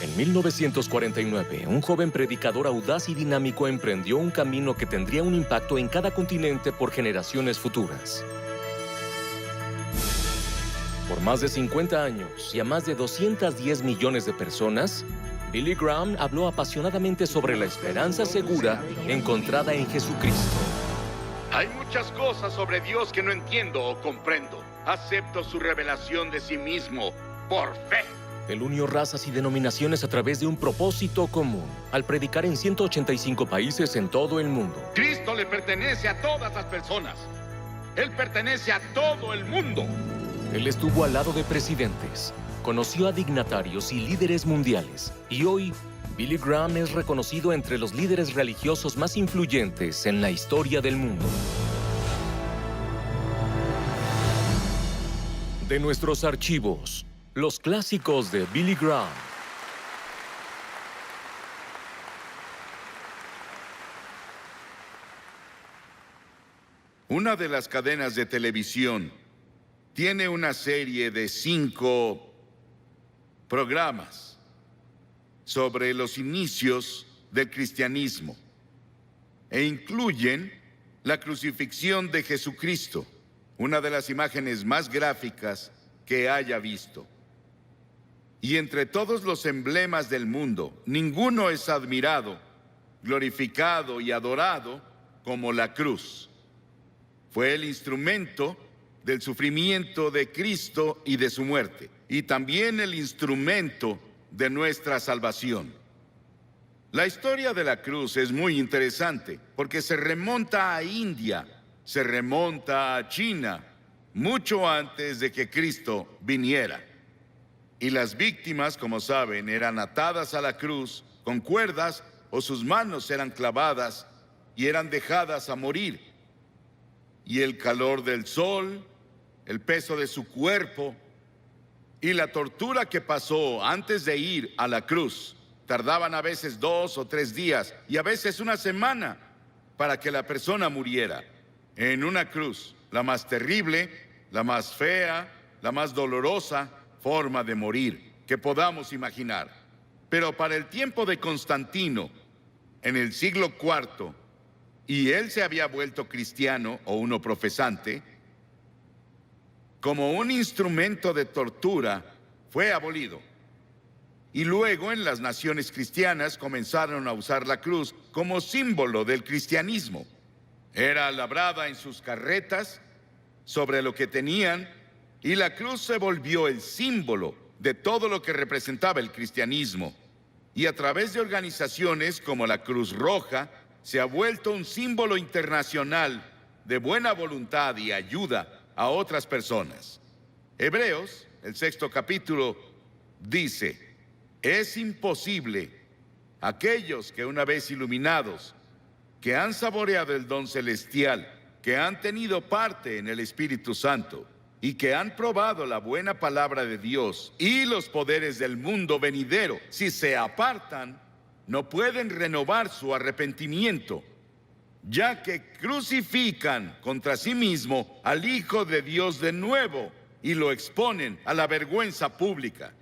En 1949, un joven predicador audaz y dinámico emprendió un camino que tendría un impacto en cada continente por generaciones futuras. Por más de 50 años y a más de 210 millones de personas, Billy Graham habló apasionadamente sobre la esperanza segura encontrada en Jesucristo. Hay muchas cosas sobre Dios que no entiendo o comprendo. Acepto su revelación de sí mismo por fe. Él unió razas y denominaciones a través de un propósito común, al predicar en 185 países en todo el mundo. Cristo le pertenece a todas las personas. Él pertenece a todo el mundo. Él estuvo al lado de presidentes, conoció a dignatarios y líderes mundiales, y hoy Billy Graham es reconocido entre los líderes religiosos más influyentes en la historia del mundo. De nuestros archivos, los clásicos de Billy Graham. Una de las cadenas de televisión tiene una serie de 5 programas sobre los inicios del cristianismo e incluyen la crucifixión de Jesucristo, una de las imágenes más gráficas que haya visto. Y entre todos los emblemas del mundo, ninguno es admirado, glorificado y adorado como la cruz. Fue el instrumento del sufrimiento de Cristo y de su muerte, y también el instrumento de nuestra salvación. La historia de la cruz es muy interesante, porque se remonta a India, se remonta a China, mucho antes de que Cristo viniera. Y las víctimas, como saben, eran atadas a la cruz con cuerdas o sus manos eran clavadas y eran dejadas a morir. Y el calor del sol, el peso de su cuerpo y la tortura que pasó antes de ir a la cruz tardaban a veces 2 o 3 días y a veces una semana para que la persona muriera en una cruz, la más terrible, la más fea, la más dolorosa forma de morir que podamos imaginar. Pero para el tiempo de Constantino, en el siglo IV, y él se había vuelto cristiano o uno profesante, como un instrumento de tortura, fue abolido. Y luego en las naciones cristianas comenzaron a usar la cruz como símbolo del cristianismo. Era labrada en sus carretas, sobre lo que tenían, y la cruz se volvió el símbolo de todo lo que representaba el cristianismo. Y a través de organizaciones como la Cruz Roja, se ha vuelto un símbolo internacional de buena voluntad y ayuda a otras personas. Hebreos, el 6º capítulo, dice: es imposible aquellos que una vez iluminados, que han saboreado el don celestial, que han tenido parte en el Espíritu Santo y que han probado la buena palabra de Dios y los poderes del mundo venidero, si se apartan, no pueden renovar su arrepentimiento, ya que crucifican contra sí mismo al Hijo de Dios de nuevo y lo exponen a la vergüenza pública.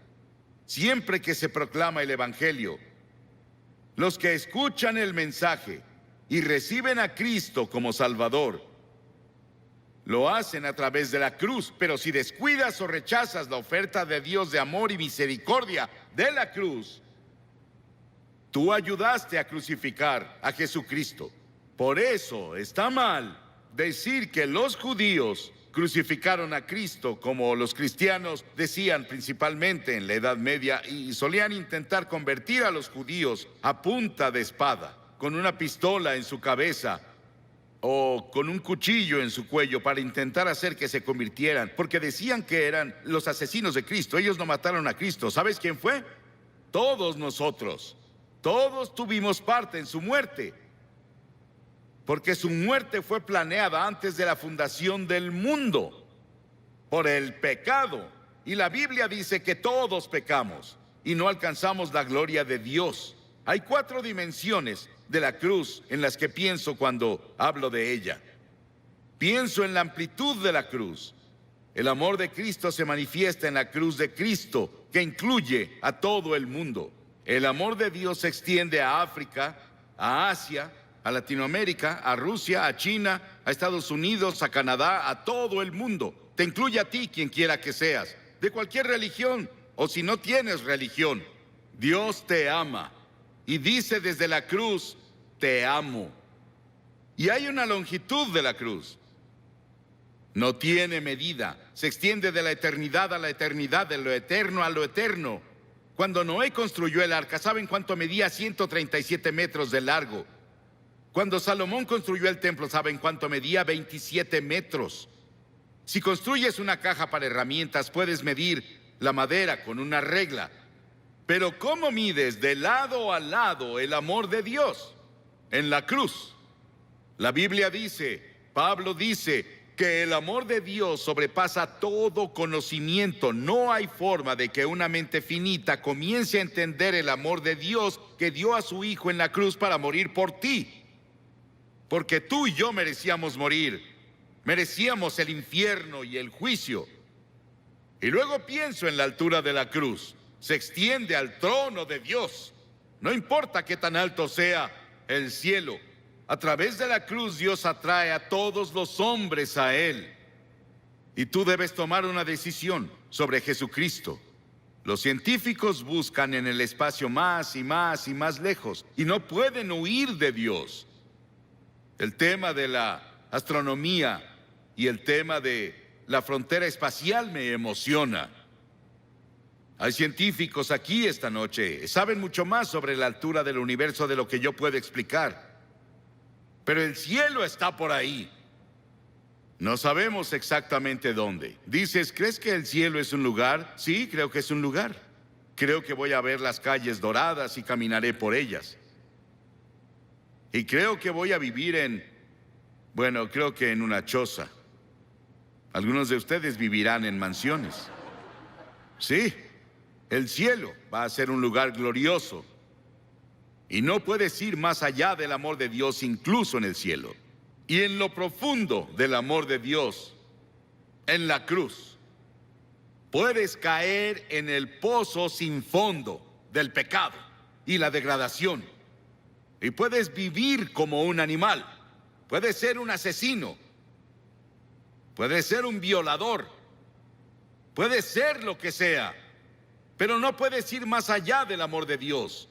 Siempre que se proclama el Evangelio, los que escuchan el mensaje y reciben a Cristo como Salvador, lo hacen a través de la cruz. Pero si descuidas o rechazas la oferta de Dios de amor y misericordia de la cruz, tú ayudaste a crucificar a Jesucristo. Por eso está mal decir que los judíos crucificaron a Cristo, como los cristianos decían principalmente en la Edad Media, y solían intentar convertir a los judíos a punta de espada, con una pistola en su cabeza o con un cuchillo en su cuello para intentar hacer que se convirtieran, porque decían que eran los asesinos de Cristo. Ellos no mataron a Cristo. ¿Sabes quién fue? Todos nosotros. Todos tuvimos parte en su muerte, porque su muerte fue planeada antes de la fundación del mundo por el pecado. Y la Biblia dice que todos pecamos y no alcanzamos la gloria de Dios. Hay 4 dimensiones de la cruz en las que pienso cuando hablo de ella. Pienso en la amplitud de la cruz. El amor de Cristo se manifiesta en la cruz de Cristo, que incluye a todo el mundo. El amor de Dios se extiende a África, a Asia, a Latinoamérica, a Rusia, a China, a Estados Unidos, a Canadá, a todo el mundo. Te incluye a ti, quien quiera que seas, de cualquier religión, o si no tienes religión. Dios te ama y dice desde la cruz, te amo. Y hay una longitud de la cruz. No tiene medida. Se extiende de la eternidad a la eternidad, de lo eterno a lo eterno. Cuando Noé construyó el arca, ¿saben cuánto medía? 137 metros de largo. Cuando Salomón construyó el templo, ¿saben cuánto medía? 27 metros. Si construyes una caja para herramientas, puedes medir la madera con una regla. Pero ¿cómo mides de lado a lado el amor de Dios? En la cruz. La Biblia dice, Pablo dice, que el amor de Dios sobrepasa todo conocimiento. No hay forma de que una mente finita comience a entender el amor de Dios que dio a su Hijo en la cruz para morir por ti. Porque tú y yo merecíamos morir. Merecíamos el infierno y el juicio. Y luego pienso en la altura de la cruz. Se extiende al trono de Dios. No importa qué tan alto sea el cielo. A través de la cruz Dios atrae a todos los hombres a Él. Y tú debes tomar una decisión sobre Jesucristo. Los científicos buscan en el espacio más y más y más lejos y no pueden huir de Dios. El tema de la astronomía y el tema de la frontera espacial me emociona. Hay científicos aquí esta noche, saben mucho más sobre la altura del universo de lo que yo puedo explicar. Pero el cielo está por ahí. No sabemos exactamente dónde. Dices, ¿crees que el cielo es un lugar? Sí, creo que es un lugar. Creo que voy a ver las calles doradas y caminaré por ellas. Y creo que voy a vivir creo que en una choza. Algunos de ustedes vivirán en mansiones. Sí, el cielo va a ser un lugar glorioso. Y no puedes ir más allá del amor de Dios, incluso en el cielo. Y en lo profundo del amor de Dios, en la cruz, puedes caer en el pozo sin fondo del pecado y la degradación. Y puedes vivir como un animal. Puedes ser un asesino. Puedes ser un violador. Puedes ser lo que sea. Pero no puedes ir más allá del amor de Dios.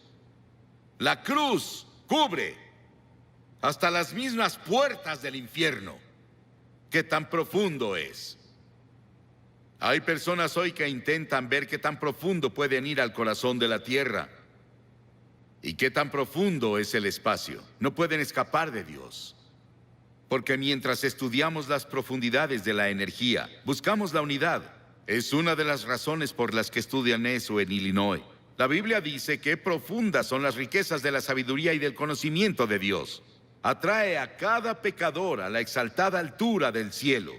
La cruz cubre hasta las mismas puertas del infierno. ¿Qué tan profundo es? Hay personas hoy que intentan ver qué tan profundo pueden ir al corazón de la tierra. ¿Y qué tan profundo es el espacio? No pueden escapar de Dios. Porque mientras estudiamos las profundidades de la energía, buscamos la unidad. Es una de las razones por las que estudian eso en Illinois. La Biblia dice que profundas son las riquezas de la sabiduría y del conocimiento de Dios. Atrae a cada pecador a la exaltada altura del cielo.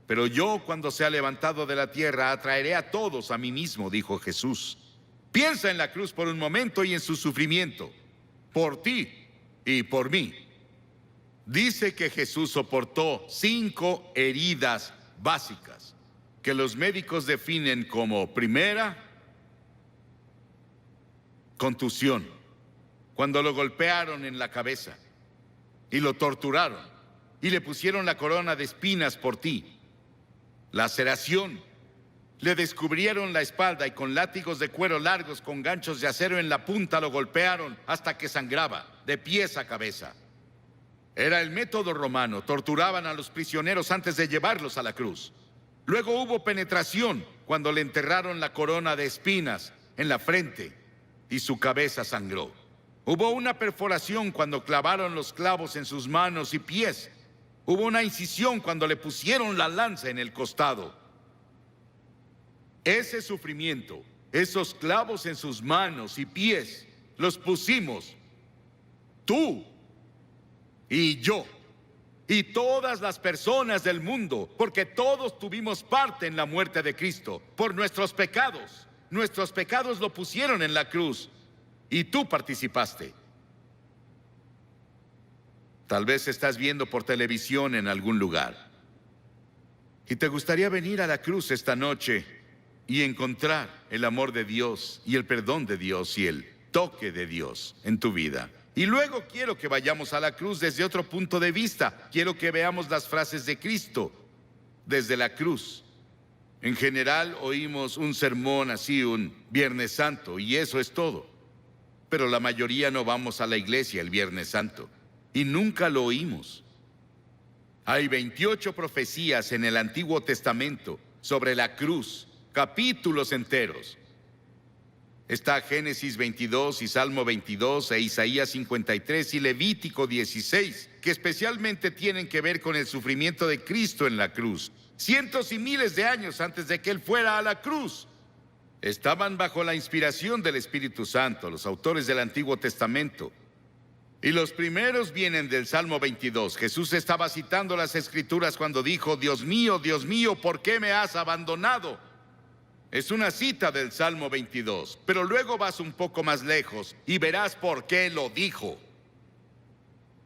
Pero yo, cuando sea levantado de la tierra, atraeré a todos a mí mismo, dijo Jesús. Piensa en la cruz por un momento y en su sufrimiento, por ti y por mí. Dice que Jesús soportó 5 heridas básicas, que los médicos definen como primera, contusión, cuando lo golpearon en la cabeza y lo torturaron y le pusieron la corona de espinas por ti. Laceración, le descubrieron la espalda y con látigos de cuero largos con ganchos de acero en la punta lo golpearon hasta que sangraba, de pies a cabeza. Era el método romano, torturaban a los prisioneros antes de llevarlos a la cruz. Luego hubo penetración cuando le enterraron la corona de espinas en la frente y su cabeza sangró. Hubo una perforación cuando clavaron los clavos en sus manos y pies. Hubo una incisión cuando le pusieron la lanza en el costado. Ese sufrimiento, esos clavos en sus manos y pies, los pusimos tú y yo y todas las personas del mundo, porque todos tuvimos parte en la muerte de Cristo por nuestros pecados. Nuestros pecados lo pusieron en la cruz y tú participaste. Tal vez estás viendo por televisión en algún lugar y te gustaría venir a la cruz esta noche y encontrar el amor de Dios y el perdón de Dios y el toque de Dios en tu vida. Y luego quiero que vayamos a la cruz desde otro punto de vista. Quiero que veamos las frases de Cristo desde la cruz. En general oímos un sermón así un Viernes Santo y eso es todo. Pero la mayoría no vamos a la iglesia el Viernes Santo y nunca lo oímos. Hay 28 profecías en el Antiguo Testamento sobre la cruz, capítulos enteros. Está Génesis 22 y Salmo 22 e Isaías 53 y Levítico 16, que especialmente tienen que ver con el sufrimiento de Cristo en la cruz. Cientos y miles de años antes de que Él fuera a la cruz. Estaban bajo la inspiración del Espíritu Santo, los autores del Antiguo Testamento. Y los primeros vienen del Salmo 22. Jesús estaba citando las Escrituras cuando dijo, Dios mío, ¿por qué me has abandonado? Es una cita del Salmo 22, pero luego vas un poco más lejos y verás por qué lo dijo.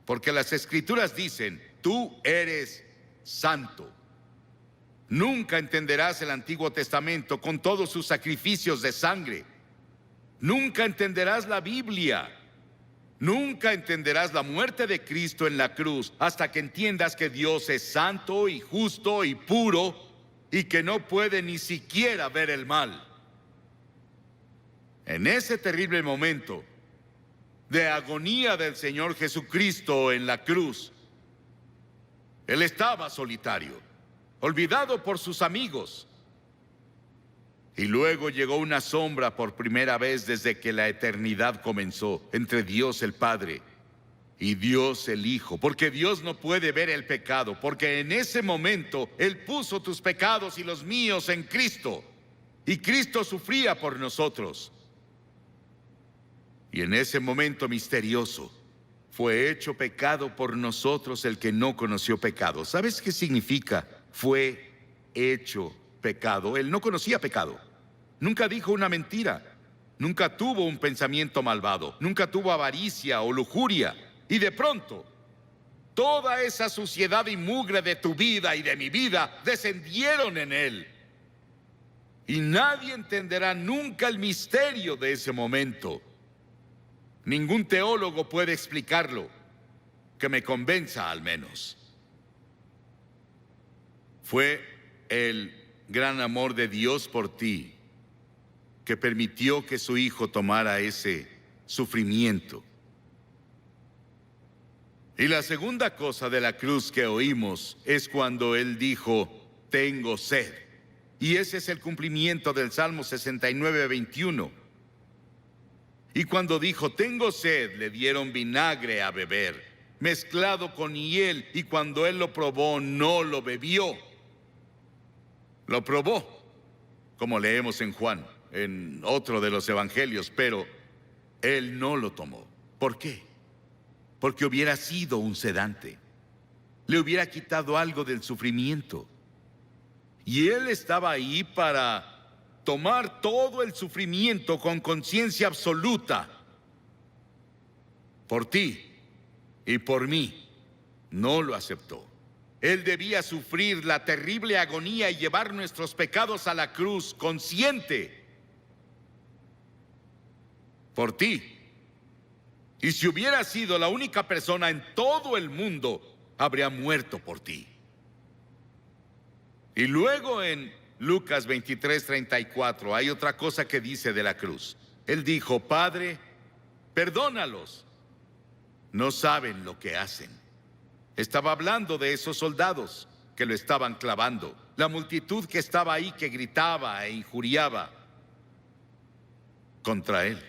Porque las Escrituras dicen, tú eres santo. Nunca entenderás el Antiguo Testamento con todos sus sacrificios de sangre. Nunca entenderás la Biblia. Nunca entenderás la muerte de Cristo en la cruz hasta que entiendas que Dios es santo y justo y puro y que no puede ni siquiera ver el mal. En ese terrible momento de agonía del Señor Jesucristo en la cruz, Él estaba solitario, olvidado por sus amigos. Y luego llegó una sombra por primera vez desde que la eternidad comenzó entre Dios el Padre y Dios el Hijo, porque Dios no puede ver el pecado, porque en ese momento Él puso tus pecados y los míos en Cristo, y Cristo sufría por nosotros. Y en ese momento misterioso fue hecho pecado por nosotros el que no conoció pecado. ¿Sabes qué significa? Fue hecho pecado. Él no conocía pecado. Nunca dijo una mentira. Nunca tuvo un pensamiento malvado. Nunca tuvo avaricia o lujuria. Y de pronto, toda esa suciedad y mugre de tu vida y de mi vida descendieron en Él. Y nadie entenderá nunca el misterio de ese momento. Ningún teólogo puede explicarlo, que me convenza al menos. Fue el gran amor de Dios por ti que permitió que su Hijo tomara ese sufrimiento. Y la segunda cosa de la cruz que oímos es cuando Él dijo, tengo sed. Y ese es el cumplimiento del Salmo 69, 21. Y cuando dijo, tengo sed, le dieron vinagre a beber, mezclado con hiel, y cuando Él lo probó, no lo bebió. Lo probó, como leemos en Juan, en otro de los evangelios, pero Él no lo tomó. ¿Por qué? Porque hubiera sido un sedante. Le hubiera quitado algo del sufrimiento. Y Él estaba ahí para tomar todo el sufrimiento con conciencia absoluta. Por ti y por mí. No lo aceptó. Él debía sufrir la terrible agonía y llevar nuestros pecados a la cruz consciente. Por ti. Y si hubiera sido la única persona en todo el mundo, habría muerto por ti. Y luego en Lucas 23:34 hay otra cosa que dice de la cruz. Él dijo, Padre, perdónalos. No saben lo que hacen. Estaba hablando de esos soldados que lo estaban clavando. La multitud que estaba ahí que gritaba e injuriaba contra Él.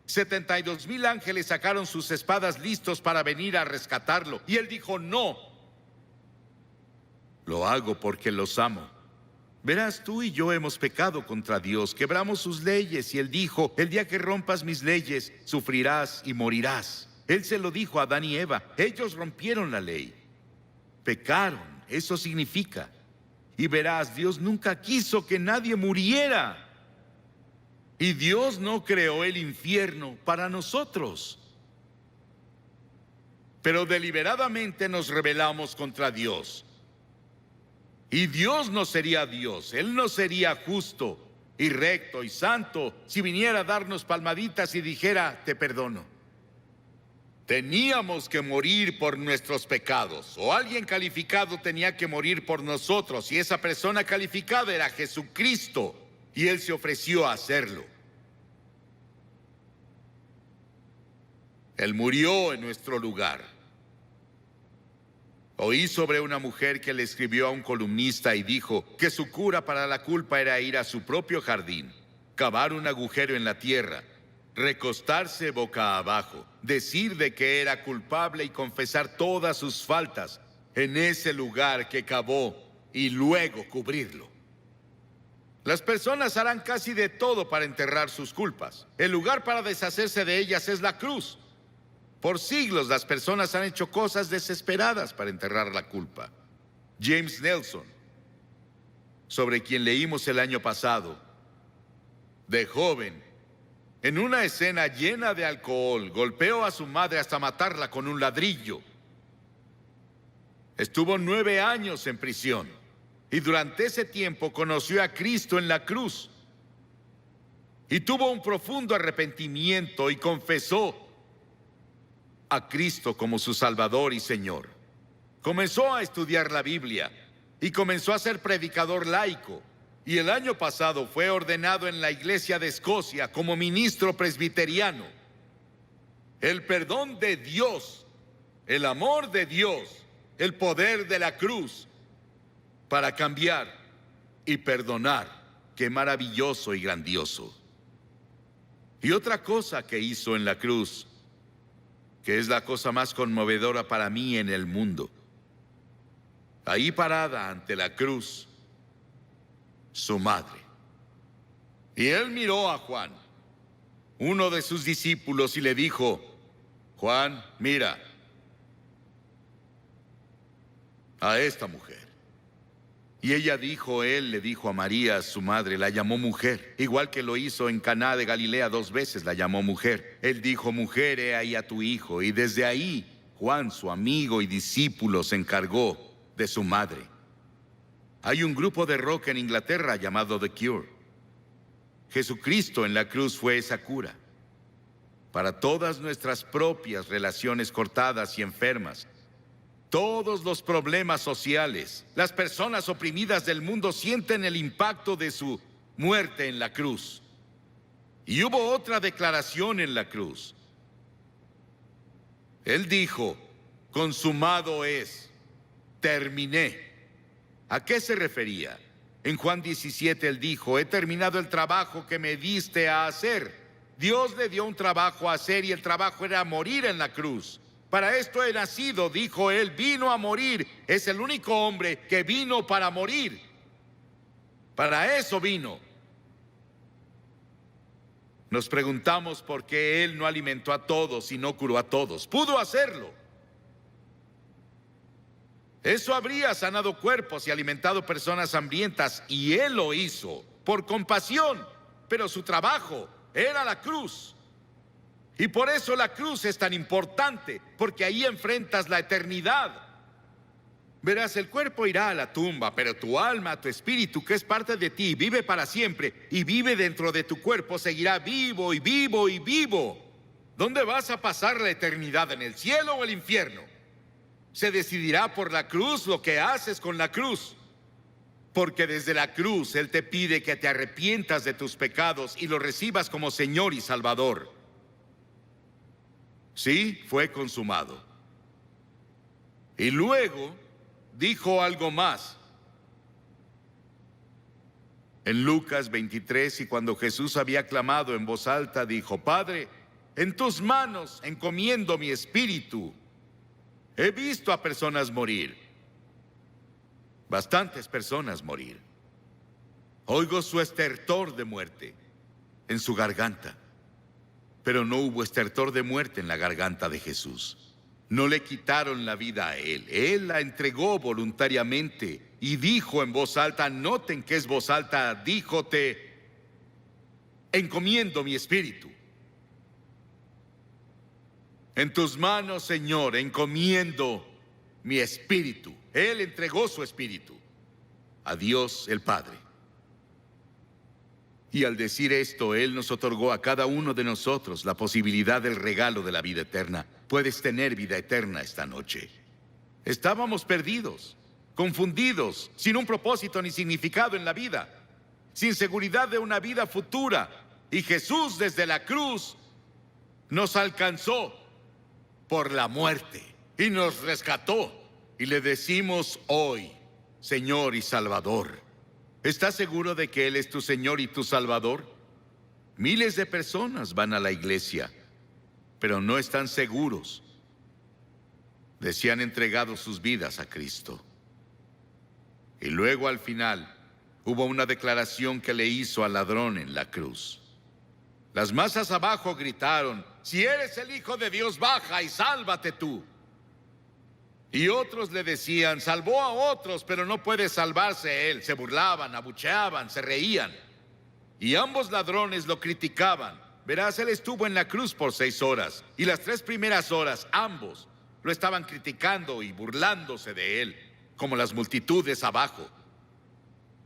72,000 ángeles sacaron sus espadas listos para venir a rescatarlo. Y Él dijo, no. Lo hago porque los amo. Verás, tú y yo hemos pecado contra Dios, quebramos sus leyes. Y Él dijo, el día que rompas mis leyes, sufrirás y morirás. Él se lo dijo a Adán y Eva. Ellos rompieron la ley. Pecaron, eso significa. Y verás, Dios nunca quiso que nadie muriera. Y Dios no creó el infierno para nosotros. Pero deliberadamente nos rebelamos contra Dios. Y Dios no sería Dios, Él no sería justo y recto y santo si viniera a darnos palmaditas y dijera, te perdono. Teníamos que morir por nuestros pecados, o alguien calificado tenía que morir por nosotros, y esa persona calificada era Jesucristo, y Él se ofreció a hacerlo. Él murió en nuestro lugar. Oí sobre una mujer que le escribió a un columnista y dijo que su cura para la culpa era ir a su propio jardín, cavar un agujero en la tierra, recostarse boca abajo, decir de que era culpable y confesar todas sus faltas en ese lugar que cavó y luego cubrirlo. Las personas harán casi de todo para enterrar sus culpas. El lugar para deshacerse de ellas es la cruz. Por siglos las personas han hecho cosas desesperadas para enterrar la culpa. James Nelson, sobre quien leímos el año pasado, de joven, en una escena llena de alcohol, golpeó a su madre hasta matarla con un ladrillo. Estuvo 9 años en prisión y durante ese tiempo conoció a Cristo en la cruz. Y tuvo un profundo arrepentimiento y confesó a Cristo como su Salvador y Señor. Comenzó a estudiar la Biblia y comenzó a ser predicador laico. Y el año pasado fue ordenado en la Iglesia de Escocia como ministro presbiteriano. El perdón de Dios, el amor de Dios, el poder de la cruz para cambiar y perdonar. Qué maravilloso y grandioso. Y otra cosa que hizo en la cruz, que es la cosa más conmovedora para mí en el mundo. Ahí parada ante la cruz, su madre. Y él miró a Juan, uno de sus discípulos, y le dijo, Juan, mira a esta mujer. Y ella dijo, él le dijo a María, su madre, la llamó mujer, igual que lo hizo en Caná de Galilea 2 veces, la llamó mujer. Él dijo, mujer, he ahí a tu hijo. Y desde ahí, Juan, su amigo y discípulo, se encargó de su madre. Hay un grupo de rock en Inglaterra llamado The Cure. Jesucristo en la cruz fue esa cura para todas nuestras propias relaciones cortadas y enfermas. Todos los problemas sociales, las personas oprimidas del mundo sienten el impacto de su muerte en la cruz. Y hubo otra declaración en la cruz. Él dijo, consumado es, terminé. ¿A qué se refería? En Juan 17 él dijo, he terminado el trabajo que me diste a hacer. Dios le dio un trabajo a hacer y el trabajo era morir en la cruz. Para esto he nacido, dijo él, vino a morir. Es el único hombre que vino para morir. Para eso vino. Nos preguntamos por qué él no alimentó a todos y no curó a todos. Pudo hacerlo. Eso habría sanado cuerpos y alimentado personas hambrientas, y él lo hizo por compasión, pero su trabajo era la cruz. Y por eso la cruz es tan importante, porque ahí enfrentas la eternidad. Verás, el cuerpo irá a la tumba, pero tu alma, tu espíritu, que es parte de ti, vive para siempre y vive dentro de tu cuerpo, seguirá vivo y vivo y vivo. ¿Dónde vas a pasar la eternidad? ¿En el cielo o el infierno? Se decidirá por la cruz lo que haces con la cruz. Porque desde la cruz Él te pide que te arrepientas de tus pecados y lo recibas como Señor y Salvador. Sí, fue consumado. Y luego dijo algo más. En Lucas 23, y cuando Jesús había clamado en voz alta, dijo, Padre, en tus manos encomiendo mi espíritu. He visto a personas morir, bastantes personas morir. Oigo su estertor de muerte en su garganta, pero no hubo estertor de muerte en la garganta de Jesús. No le quitaron la vida a él la entregó voluntariamente y dijo en voz alta, noten que es voz alta, dijo, te encomiendo mi espíritu. En tus manos, Señor, encomiendo mi espíritu. Él entregó su espíritu. a Dios el Padre. Y al decir esto, Él nos otorgó a cada uno de nosotros la posibilidad del regalo de la vida eterna. Puedes tener vida eterna esta noche. Estábamos perdidos, confundidos, sin un propósito ni significado en la vida, sin seguridad de una vida futura. Y Jesús desde la cruz nos alcanzó por la muerte y nos rescató. Y le decimos hoy, Señor y Salvador. ¿Estás seguro de que Él es tu Señor y tu Salvador? Miles de personas van a la iglesia, pero no están seguros de si han entregado sus vidas a Cristo. Y luego al final hubo una declaración que le hizo al ladrón en la cruz. Las masas abajo gritaron: si eres el Hijo de Dios, baja y sálvate tú. Y otros le decían: salvó a otros, pero no puede salvarse él. Se burlaban, abucheaban, se reían. Y ambos ladrones lo criticaban. Verás, él estuvo en la cruz por 6 horas. Y las 3 primeras horas, ambos lo estaban criticando y burlándose de él, como las multitudes abajo.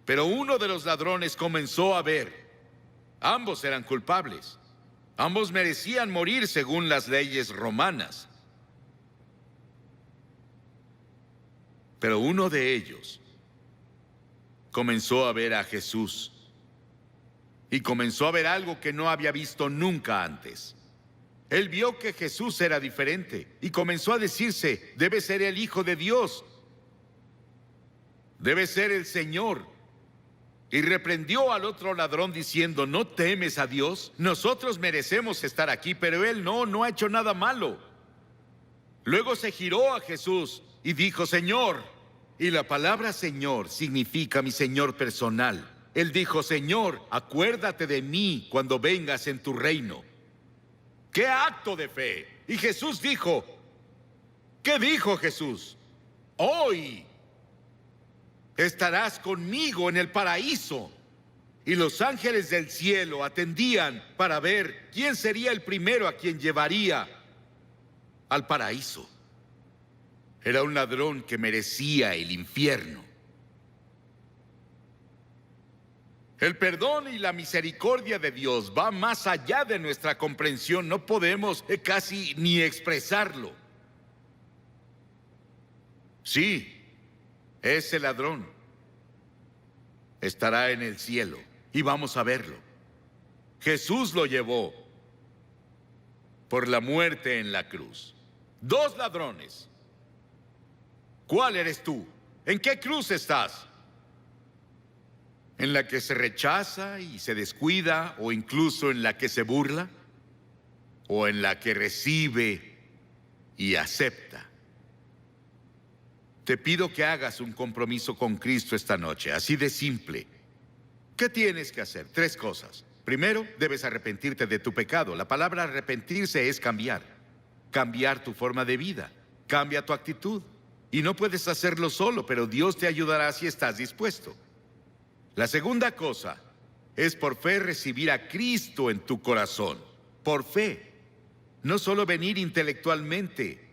Pero uno de los ladrones comenzó a ver. Ambos eran culpables. Ambos merecían morir según las leyes romanas. Pero uno de ellos comenzó a ver a Jesús y comenzó a ver algo que no había visto nunca antes. Él vio que Jesús era diferente y comenzó a decirse: debe ser el Hijo de Dios, debe ser el Señor. Y reprendió al otro ladrón diciendo: ¿no temes a Dios? Nosotros merecemos estar aquí, pero él no ha hecho nada malo. Luego se giró a Jesús y dijo: Señor. Y la palabra Señor significa mi Señor personal. Él dijo: Señor, acuérdate de mí cuando vengas en tu reino. ¡Qué acto de fe! Y Jesús dijo, ¿qué dijo Jesús? Hoy estarás conmigo en el paraíso. Y los ángeles del cielo atendían para ver quién sería el primero a quien llevaría al paraíso. Era un ladrón que merecía el infierno. El perdón y la misericordia de Dios va más allá de nuestra comprensión. No podemos casi ni expresarlo. Sí, ese ladrón estará en el cielo y vamos a verlo. Jesús lo llevó por la muerte en la cruz. 2 ladrones. ¿Cuál eres tú? ¿En qué cruz estás? ¿En la que se rechaza y se descuida, o incluso en la que se burla? ¿O en la que recibe y acepta? Te pido que hagas un compromiso con Cristo esta noche, así de simple. ¿Qué tienes que hacer? 3 cosas. Primero, debes arrepentirte de tu pecado. La palabra arrepentirse es cambiar. Cambiar tu forma de vida. Cambia tu actitud. Y no puedes hacerlo solo, pero Dios te ayudará si estás dispuesto. La segunda cosa es por fe recibir a Cristo en tu corazón. Por fe. No solo venir intelectualmente.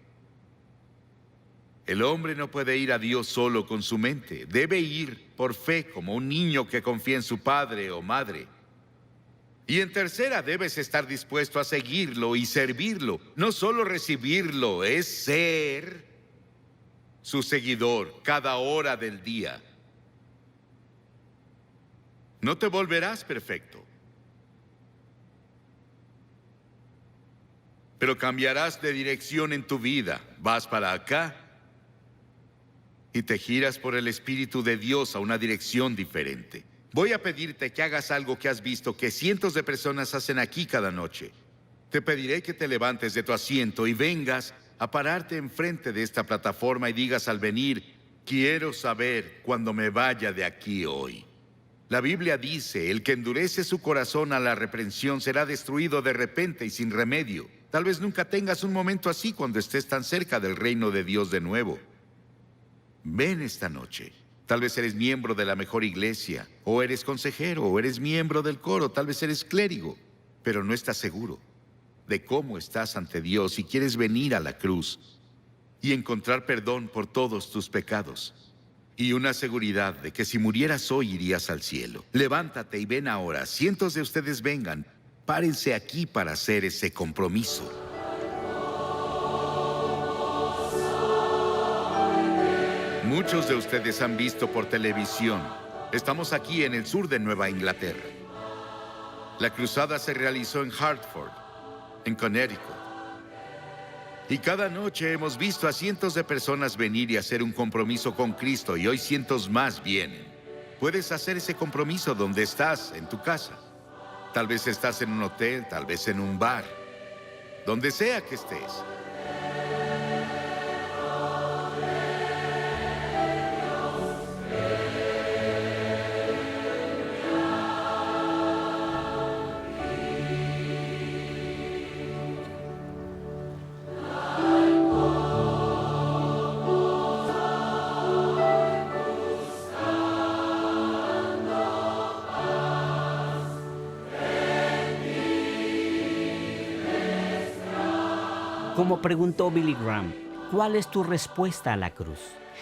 El hombre no puede ir a Dios solo con su mente. Debe ir por fe, como un niño que confía en su padre o madre. Y en tercera, debes estar dispuesto a seguirlo y servirlo. No solo recibirlo, es ser su seguidor cada hora del día. No te volverás perfecto, pero cambiarás de dirección en tu vida. Vas para acá y te giras por el Espíritu de Dios a una dirección diferente. Voy a pedirte que hagas algo que has visto que cientos de personas hacen aquí cada noche. Te pediré que te levantes de tu asiento y vengas a pararte enfrente de esta plataforma y digas al venir: quiero saber cuando me vaya de aquí hoy. La Biblia dice: el que endurece su corazón a la reprensión será destruido de repente y sin remedio. Tal vez nunca tengas un momento así cuando estés tan cerca del reino de Dios de nuevo. Ven esta noche. Tal vez eres miembro de la mejor iglesia, o eres consejero, o eres miembro del coro, tal vez eres clérigo, pero no estás seguro de cómo estás ante Dios y quieres venir a la cruz y encontrar perdón por todos tus pecados. Y una seguridad de que si murieras hoy irías al cielo. Levántate y ven ahora. Cientos de ustedes vengan. Párense aquí para hacer ese compromiso. Muchos de ustedes han visto por televisión. Estamos aquí en el sur de Nueva Inglaterra. La cruzada se realizó en Hartford, en Connecticut. Y cada noche hemos visto a cientos de personas venir y hacer un compromiso con Cristo, y hoy cientos más vienen. Puedes hacer ese compromiso donde estás, en tu casa. Tal vez estás en un hotel, tal vez en un bar. Donde sea que estés. Como preguntó Billy Graham, ¿cuál es tu respuesta a la cruz?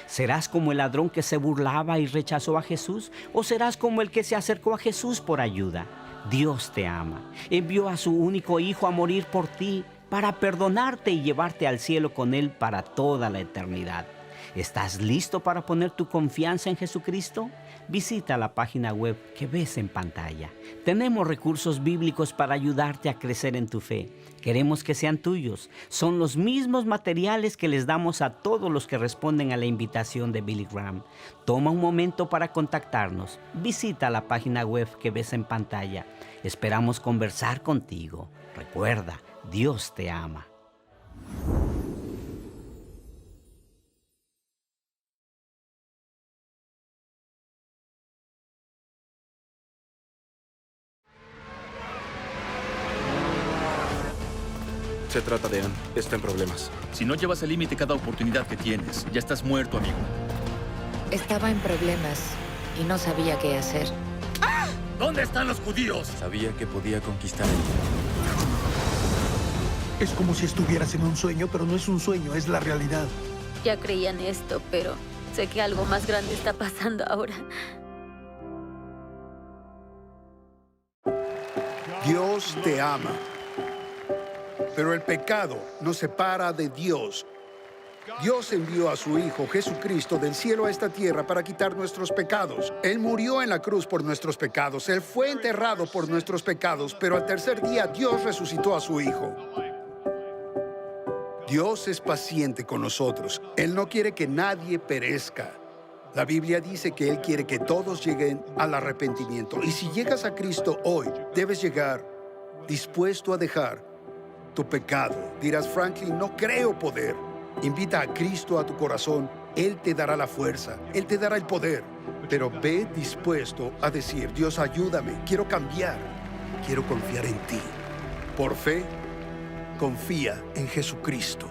¿Serás como el ladrón que se burlaba y rechazó a Jesús? ¿O serás como el que se acercó a Jesús por ayuda? Dios te ama. Envió a su único Hijo a morir por ti, para perdonarte y llevarte al cielo con Él para toda la eternidad. ¿Estás listo para poner tu confianza en Jesucristo? Visita la página web que ves en pantalla. Tenemos recursos bíblicos para ayudarte a crecer en tu fe. Queremos que sean tuyos. Son los mismos materiales que les damos a todos los que responden a la invitación de Billy Graham. Toma un momento para contactarnos. Visita la página web que ves en pantalla. Esperamos conversar contigo. Recuerda, Dios te ama. Se trata de Ann. Está en problemas. Si no llevas al límite cada oportunidad que tienes, ya estás muerto, amigo. Estaba en problemas y no sabía qué hacer. ¿Dónde están los judíos? Sabía que podía conquistar el mundo. Es como si estuvieras en un sueño, pero no es un sueño, es la realidad. Ya creía en esto, pero sé que algo más grande está pasando ahora. Dios te ama. Pero el pecado nos separa de Dios. Dios envió a su Hijo Jesucristo del cielo a esta tierra para quitar nuestros pecados. Él murió en la cruz por nuestros pecados. Él fue enterrado por nuestros pecados, pero al tercer día Dios resucitó a su Hijo. Dios es paciente con nosotros. Él no quiere que nadie perezca. La Biblia dice que Él quiere que todos lleguen al arrepentimiento. Y si llegas a Cristo hoy, debes llegar dispuesto a dejar tu pecado. Dirás, Franklin, no creo poder. Invita a Cristo a tu corazón. Él te dará la fuerza. Él te dará el poder. Pero ve dispuesto a decir, Dios, ayúdame. Quiero cambiar. Quiero confiar en ti. Por fe, confía en Jesucristo.